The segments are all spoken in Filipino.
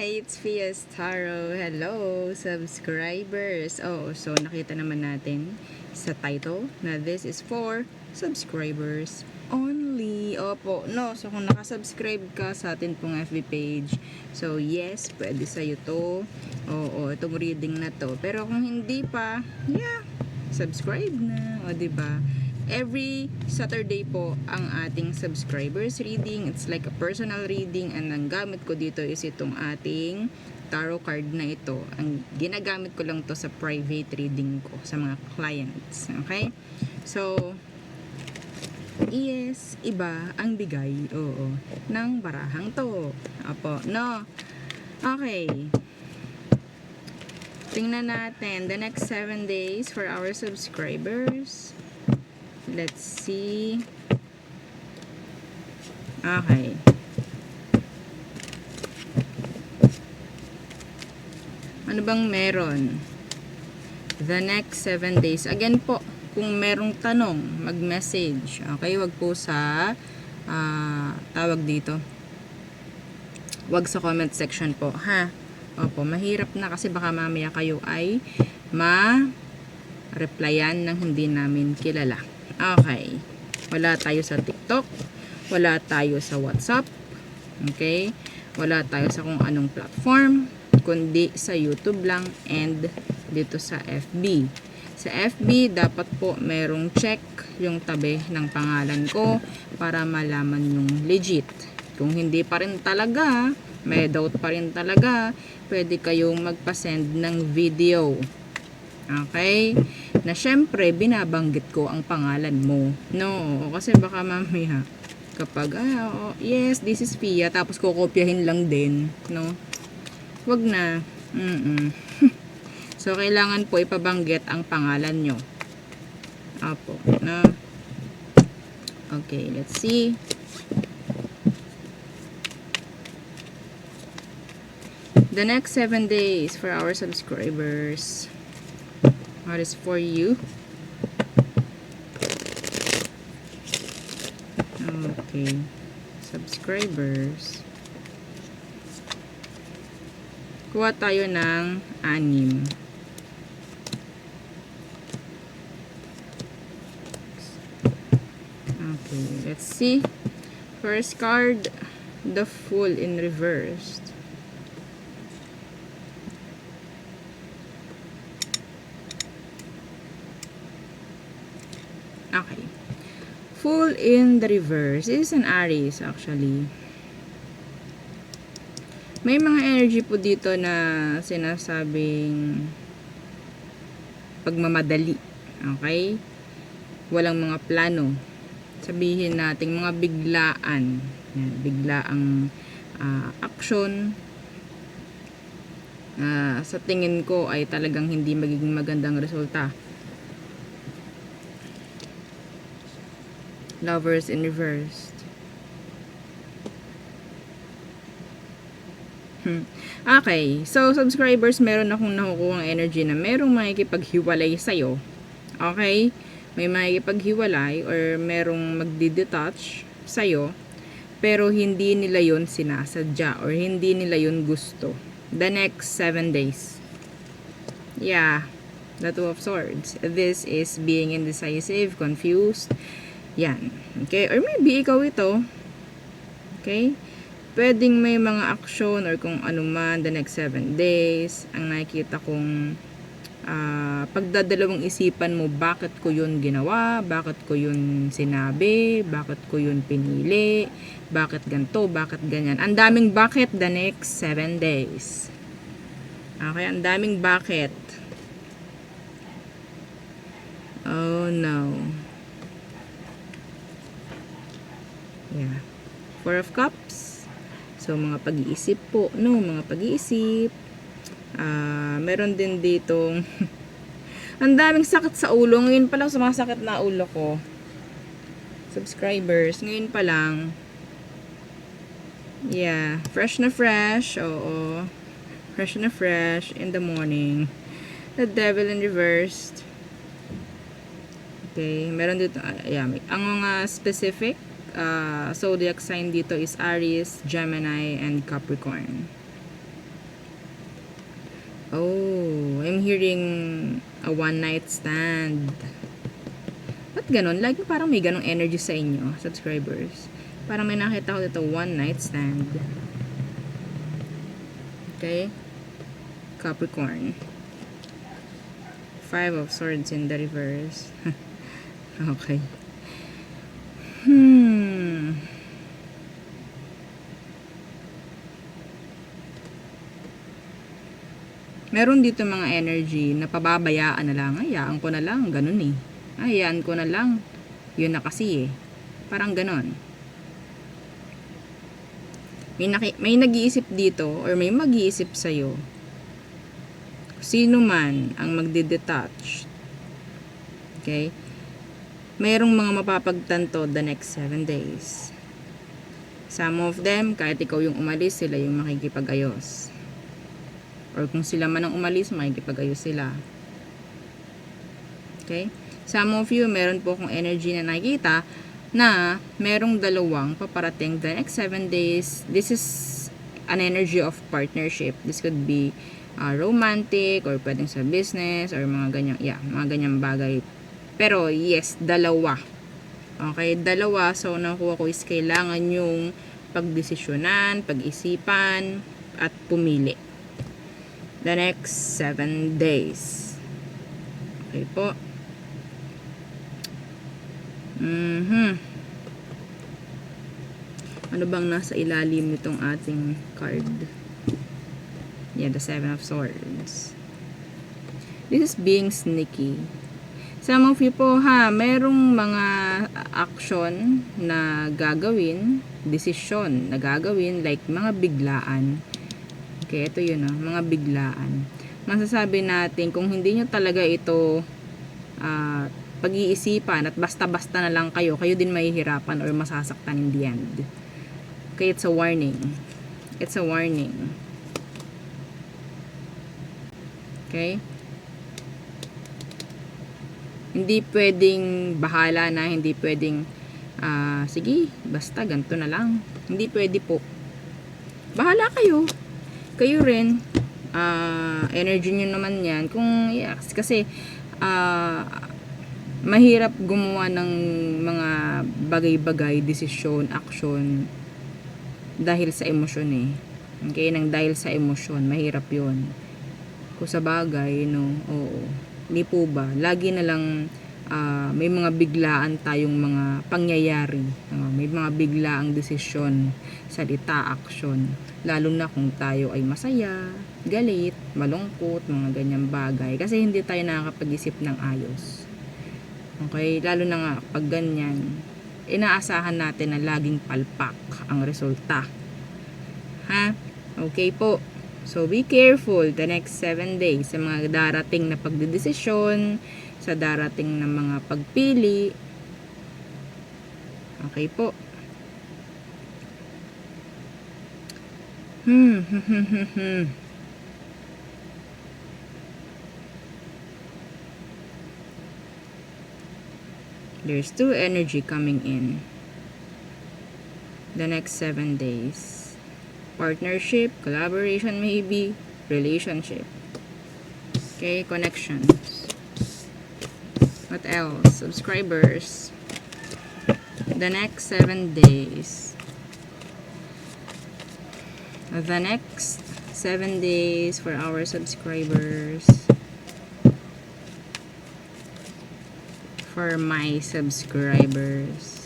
Hi, it's Fias Taro. Hello, subscribers. Oh, so nakita naman natin sa title na this is for subscribers only. Opo, no. So kung nakasubscribe ka sa atin pong FB page, so yes, pwede sa'yo to. Oo, itong reading na to. Pero kung hindi pa, yeah, subscribe na. O, diba? Every Saturday po ang ating subscribers reading. It's like a personal reading, and ang gamit ko dito is itong ating tarot card na ito. Ang ginagamit ko lang to sa private reading ko sa mga clients. Okay? So, yes, iba ang bigay, oo, ng barahang to. Apo, no? Okay. Tingnan natin the next 7 days for our subscribers. Let's see. Okay. Ano bang meron? The next 7 days. Again po, kung merong tanong, mag-message. Okay, wag po sa tawag dito. Wag sa comment section po, ha? Opo, mahirap na kasi baka mamaya kayo ay ma-replyan ng hindi namin kilala. Okay. Wala tayo sa TikTok. Wala tayo sa WhatsApp. Okay? Wala tayo sa kung anong platform. Kundi sa YouTube lang and dito sa FB. Sa FB, dapat po merong check yung tabi ng pangalan ko para malaman yung legit. Kung hindi pa rin talaga, may doubt pa rin talaga, pwede kayong magpa-send ng video. Okay? Na syempre, binabanggit ko ang pangalan mo. No, kasi baka mamaya, kapag, yes, this is Pia, tapos kukopyahin lang din, no? Wag na. So, kailangan po ipabanggit ang pangalan nyo. Apo, no? Okay, let's see. The next 7 days for our subscribers. What is for you? Okay. Subscribers. Kuha tayo ng 6. Okay. Let's see. First card, the Fool in reversed. Okay. Fool in the reverse is an Aries actually. May mga energy po dito na sinasabing pagmamadali. Okay? Walang mga plano. Sabihin natin mga biglaan. Yan, biglaang action. Sa tingin ko ay talagang hindi magiging magandang resulta. Lovers in reversed. Okay. So, subscribers, meron akong nakukuha energy na merong makikipaghiwalay sa'yo. Okay? May makikipaghiwalay or merong magdi-detach sa'yo, pero hindi nila yon sinasadya or hindi nila yon gusto. The next 7 days. Yeah. The Two of Swords. This is being indecisive, confused. Yan. Okay? Or maybe ikaw ito. Okay? Pwedeng may mga action or kung ano man the next 7 days. Ang nakikita kong pagdadalawang isipan mo, bakit ko yun ginawa, bakit ko yun sinabi, bakit ko yun pinili, bakit ganito, bakit ganyan. Ang daming bakit the next 7 days. Okay? Ang daming bakit. Oh no. Yeah. 4 of Cups. So, mga pag-iisip po, no? Mga pag-iisip. Meron din ditong ang daming sakit sa ulo. Ngayon pa lang sumasakit na ulo ko. Subscribers, ngayon pa lang. Yeah. Fresh na fresh. Oo. Fresh na fresh in the morning. The Devil in reversed. Okay. Meron dito, yeah. Ang mga specific zodiac sign dito is Aries, Gemini, and Capricorn. Oh, I'm hearing a one night stand. Ba't ganun? Lagi parang may ganong energy sa inyo, subscribers. Parang may nakita ko dito, one night stand. Okay? Capricorn. Five of Swords in the reverse. Okay. Meron dito mga energy na pababayaan na lang. Hayaan ko na lang. Ganun eh. Hayaan ko na lang. Yun na kasi eh. Parang ganun. May nag-iisip dito or may mag-iisip sa'yo. Sino man ang magde-detach. Okay? Mayroong mga mapapagtanto the next 7 days. Some of them, kahit ikaw yung umalis, sila yung makikipag-ayos. Or kung sila man ang umalis, makikipag-ayos sila. Okay? Some of you, meron po akong energy na nakikita na merong dalawang paparating the next 7 days. This is an energy of partnership. This could be romantic or pwedeng sa business or mga ganyang, mga ganyang bagay. Pero yes, dalawa. Okay, dalawa. So, nakuha ko is kailangan yung pagdesisyonan, pag-isipan, at pumili. The next 7 days. Okay po. Ano bang nasa ilalim nitong ating card? Yeah, the 7 of Swords. This is being sneaky. Some of you po merong mga action na gagawin, decision na gagawin, like mga biglaan. Okay, ito yun mga biglaan. Masasabi natin, kung hindi nyo talaga ito pag-iisipan at basta-basta na lang kayo din mahihirapan or masasaktan in the end. Okay, it's a warning. It's a warning. Okay? Hindi pwedeng bahala na, hindi pwedeng sige, basta ganito na lang. Hindi pwede po. Bahala kayo. Kayo rin, energy nyo naman yan. Kung, kasi, mahirap gumawa ng mga bagay-bagay, desisyon, action, dahil sa emosyon eh. Okay, nang dahil sa emosyon, mahirap yon. Kung sa bagay, oo. Hindi po ba? Lagi na lang, may mga biglaan tayong mga pangyayari. May mga biglaang desisyon, salita, aksyon. Lalo na kung tayo ay masaya, galit, malungkot, mga ganyang bagay. Kasi hindi tayo nakakapag-isip ng ayos. Okay? Lalo na nga pag ganyan, inaasahan natin na laging palpak ang resulta. Ha? Okay po. So, be careful the next 7 days sa mga darating na pagdedesisyon, sa darating na mga pagpili. Okay po. There's 2 energy coming in the next 7 days. Partnership, collaboration maybe, relationship. Okay, connections. What else? Subscribers. The next 7 days. The next 7 days for our subscribers. For my subscribers.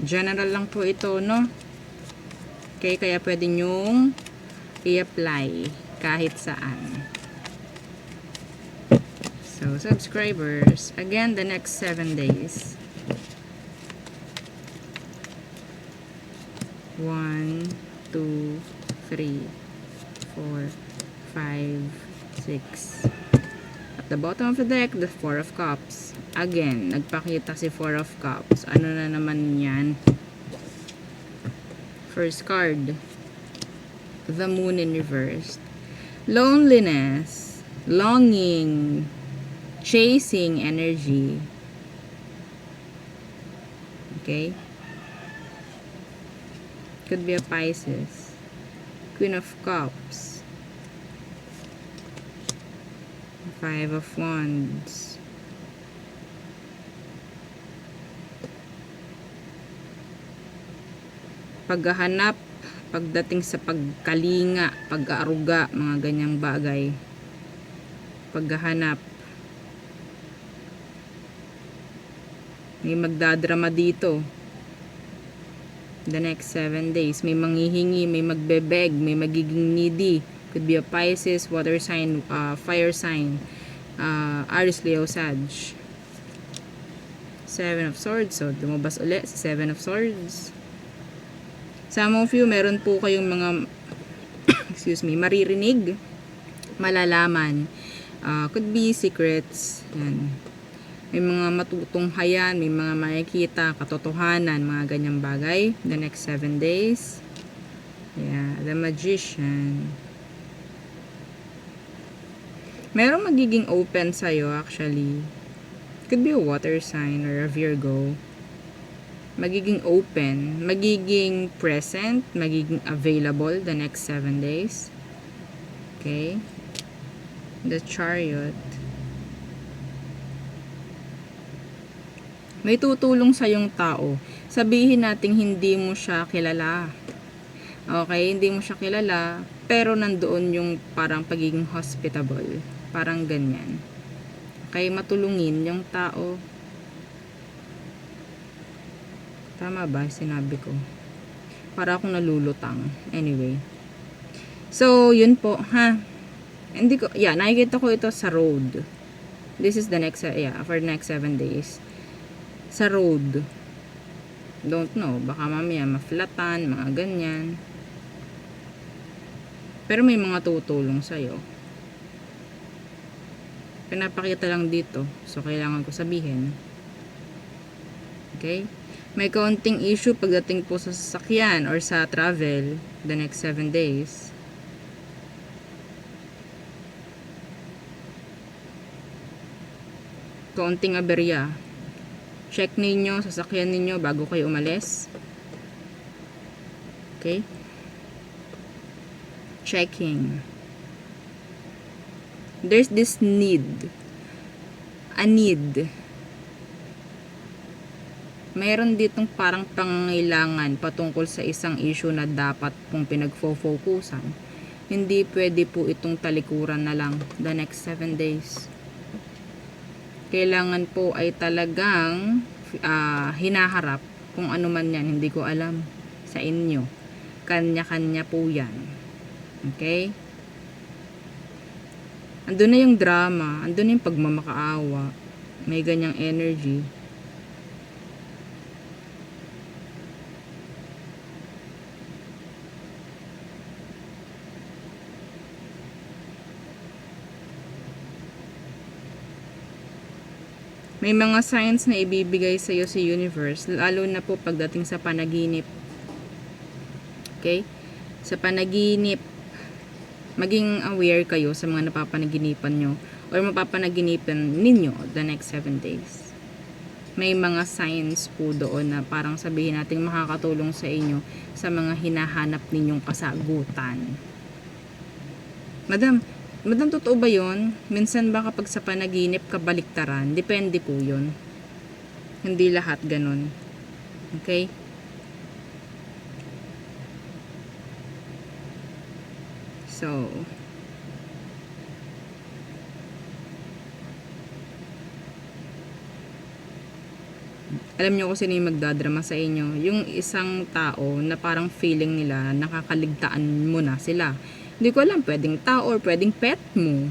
General lang po ito, no? Okay, kaya pwede nyong i-apply kahit saan. So, subscribers, again, the next 7 days. 1, 2, 3, 4, 5, 6. At the bottom of the deck, the 4 of Cups. Again, nagpakita si 4 of Cups. Ano na naman yan? First card, the Moon in reverse. Loneliness, longing, chasing energy. Okay? Could be a Pisces. Queen of Cups. Five of Wands. Paghahanap, pagdating sa pagkalinga, pag-aaruga, mga ganyang bagay. Paghahanap. May magdadrama dito. The next 7 days. May manghihingi, may magbebeg, may magiging needy. Could be a Pisces, water sign, fire sign, Aries, Leo, Sag. 7 of Swords. So, lumabas ulit sa 7 of Swords. Some of you, meron po kayong mga excuse me, maririnig, malalaman. Could be secrets. Yan. May mga matutunghayan, may mga makikita, katotohanan, mga ganyang bagay. The next 7 days. Yeah, the Magician. Merong magiging open sa'yo actually. Could be a water sign or a Virgo. Magiging open, magiging present, magiging available the next 7 days. Okay? The Chariot. May tutulong sa yung tao. Sabihin nating hindi mo siya kilala. Okay, hindi mo siya kilala, pero nandoon yung parang pagiging hospitable. Parang ganyan. Okay, matulungin yung tao. Tama ba sinabi ko? Para akong nalulutang. Anyway. So, yun po, ha? Hindi ko, yeah, nakikita ko ito sa road. This is the next, for the next 7 days. Sa road. Don't know. Baka mamaya maflatan, mga ganyan. Pero may mga tutulong sa'yo. Pinapakita lang dito. So, kailangan ko sabihin. Okay? May kaunting issue pagdating po sa sasakyan or sa travel the next 7 days. Kaunting aberya. Check ninyo, sasakyan ninyo bago kayo umalis. Okay? Checking. There's this need. A need. Mayroon ditong parang pangangailangan patungkol sa isang issue na dapat pong pinagfo-focusan. Hindi pwede po itong talikuran na lang the next 7 days. Kailangan po ay talagang hinaharap kung ano man yan, hindi ko alam sa inyo. Kanya-kanya po yan. Okay? Andun na yung drama, andun na yung pagmamakaawa. May ganyang energy. May mga signs na ibibigay sa iyo si universe, lalo na po pagdating sa panaginip. Okay? Sa panaginip, maging aware kayo sa mga napapanaginipan nyo or mapapanaginipan ninyo the next 7 days. May mga signs po doon na parang sabihin natin makakatulong sa inyo sa mga hinahanap ninyong kasagutan. Madam, totoo ba yun? Minsan ba kapag sa panaginip kabaliktaran? Depende po yun. Hindi lahat ganun. Okay? So, alam nyo kung sino yung magdadrama sa inyo. Yung isang tao na parang feeling nila nakakaligtaan mo na sila. Hindi ko alam, pwedeng tao or pwedeng pet mo.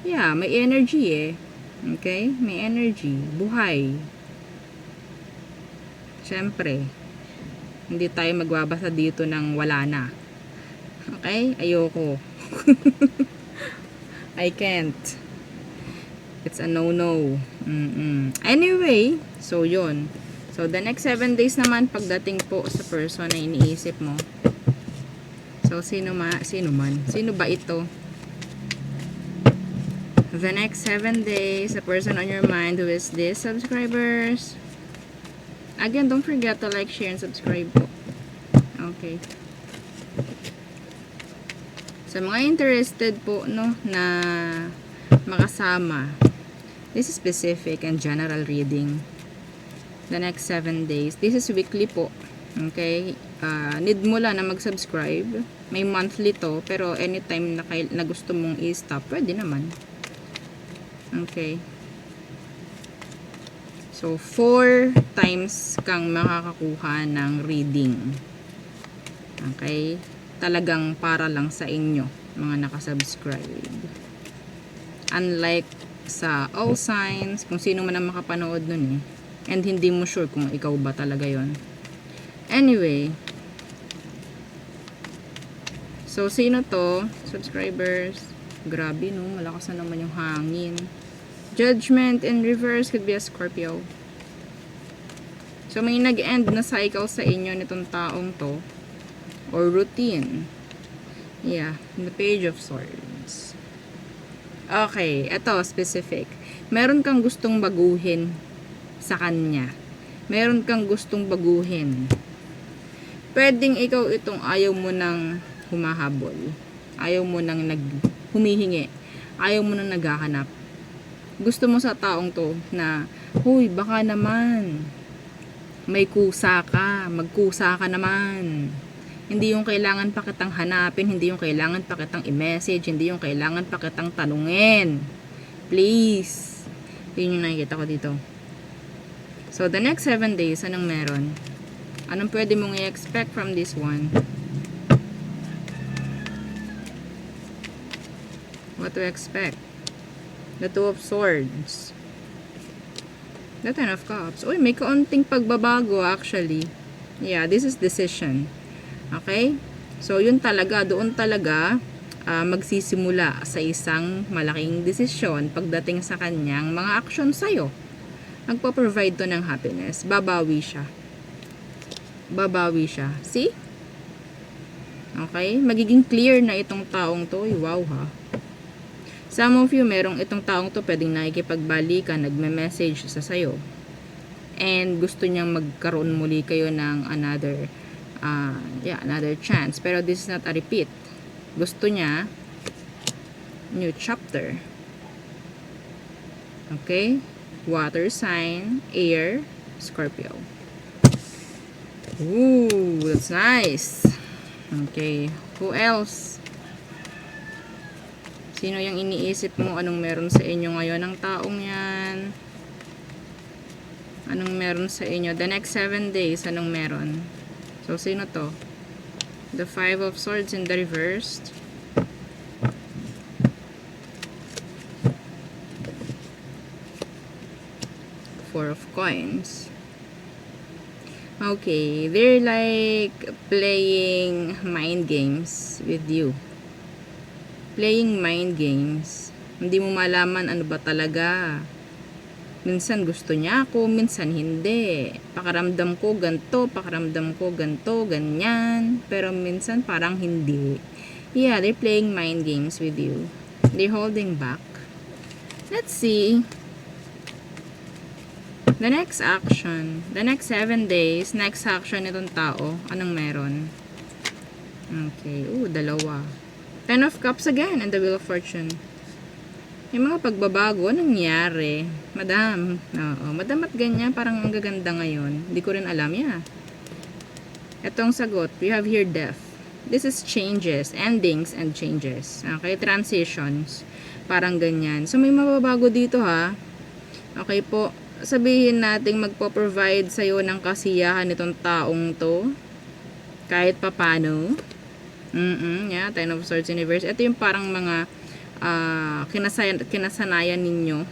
Yeah, may energy eh. Okay? May energy. Buhay. Siyempre, hindi tayo magbabasa dito ng wala na. Okay? Ayoko. I can't. It's a no-no. Anyway, so yun. So, the next 7 days naman, pagdating po sa person na iniisip mo. So, sino ba ito? The next 7 days, the person on your mind who is this, subscribers. Again, don't forget to like, share, and subscribe po. Okay. Sa mga interested po, no, na makasama, this is specific and general reading. The next 7 days. This is weekly po. Okay? Need mo lang na mag-subscribe. May monthly to, pero anytime na gusto mong i-stop, pwede naman. Okay. So, 4 times kang makakakuha ng reading. Okay? Talagang para lang sa inyo, mga nakasubscribe. Unlike sa all signs, kung sino man ang makapanood nun and hindi mo sure kung ikaw ba talaga yon. Anyway, so sino to? Subscribers. Grabe no, malakas na naman yung hangin. Judgment in reverse could be a Scorpio. So may nag-end na cycle sa inyo nitong taong to, or routine. Yeah, the Page of Swords. Okay, ito specific. Meron kang gustong baguhin sa kanya. Meron kang gustong baguhin. Pwedeng ikaw itong ayaw mo nang humahabol. Ayaw mo nang humihingi. Ayaw mo nang naghahanap. Gusto mo sa taong to na, huy, baka naman may kusa ka. Magkusa ka naman. Hindi yung kailangan pa kitang hanapin. Hindi yung kailangan pa kitang i-message. Hindi yung kailangan pa kitang tanungin. Please. Yun yung nakikita ko dito. So, the next 7 days, anong meron? Anong pwede mong i-expect from this one? What to expect? The Two of Swords. The Ten of Cups. Uy, may kaunting pagbabago actually. Yeah, this is decision. Okay? So, yun talaga, doon talaga magsisimula sa isang malaking desisyon pagdating sa kanyang mga action sa'yo. Magpo-provide to ng happiness. Babawi siya. Babawi siya. See? Okay? Magiging clear na itong taong to. Wow ha. Some of you, merong itong taong to pwedeng nakikipagbalikan, nagme-message sa sayo. And gusto niyang magkaroon muli kayo ng another chance. Pero this is not a repeat. Gusto niya new chapter. Okay? Water sign, air, Scorpio. Ooh, that's nice. Okay, who else? Sino yung iniisip mo? Anong meron sa inyo ngayon ng taong yan? Anong meron sa inyo? The next 7 days, anong meron? So, sino to? The Five of Swords in the reversed. Four of Coins. Okay, they're like playing mind games with you. Playing mind games. Hindi mo malaman ano ba talaga. Minsan gusto niya ako, minsan hindi. Pakaramdam ko ganto, pakaramdam ko ganto, ganyan. Pero minsan parang hindi. Yeah, they're playing mind games with you. They're holding back. Let's see. The next action, the next 7 days, next action nitong tao, anong meron? Okay, dalawa. Ten of Cups again, and the Wheel of Fortune. Yung mga pagbabago, anong nangyari? Madam, madam at ganyan, parang ang gaganda ngayon. Hindi ko rin alam, yeah. Etong sagot, we have here death. This is changes, endings and changes. Okay, transitions. Parang ganyan. So, may mababago dito ha. Okay po. Sabihin nating magpo-provide sa'yo ng kasiyahan itong taong to. Kahit papano. Yeah, Ten of Swords Universe. Ito yung parang mga kinasanayan ninyo.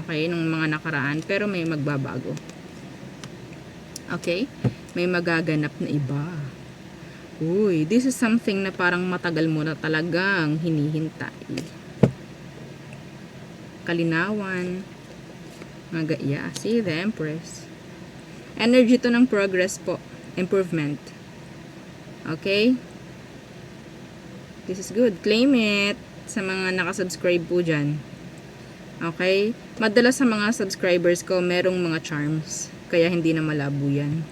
Okay, nung mga nakaraan. Pero may magbabago. Okay? May magaganap na iba. Uy, this is something na parang matagal mo na talagang hinihintay. Kalinawan. Yeah, see the Empress. Energy to ng progress po. Improvement. Okay? This is good. Claim it sa mga nakasubscribe po dyan. Okay? Madalas sa mga subscribers ko, merong mga charms. Kaya hindi na malabo yan.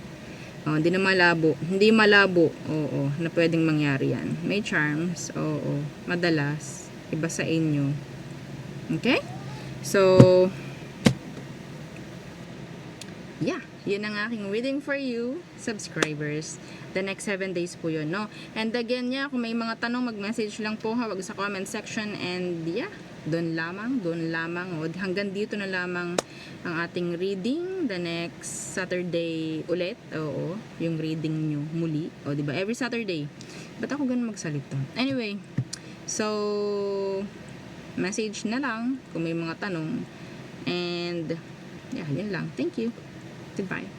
Oh, hindi na malabo. Hindi malabo. Oo, na pwedeng mangyari yan. May charms. Oo, madalas. Iba sa inyo. Okay? So, yeah. Yun ang aking reading for you, subscribers. The next 7 days po yun, no? And again, yeah, kung may mga tanong, mag-message lang po, ha, wag sa comment section. And yeah, doon lamang. O, hanggang dito na lamang ang ating reading. The next Saturday ulit. Oo, yung reading nyo muli. O, diba? Every Saturday. Ba't ako ganun magsalita? Anyway, so, message na lang kung may mga tanong. And, yeah, yun lang. Thank you. Goodbye.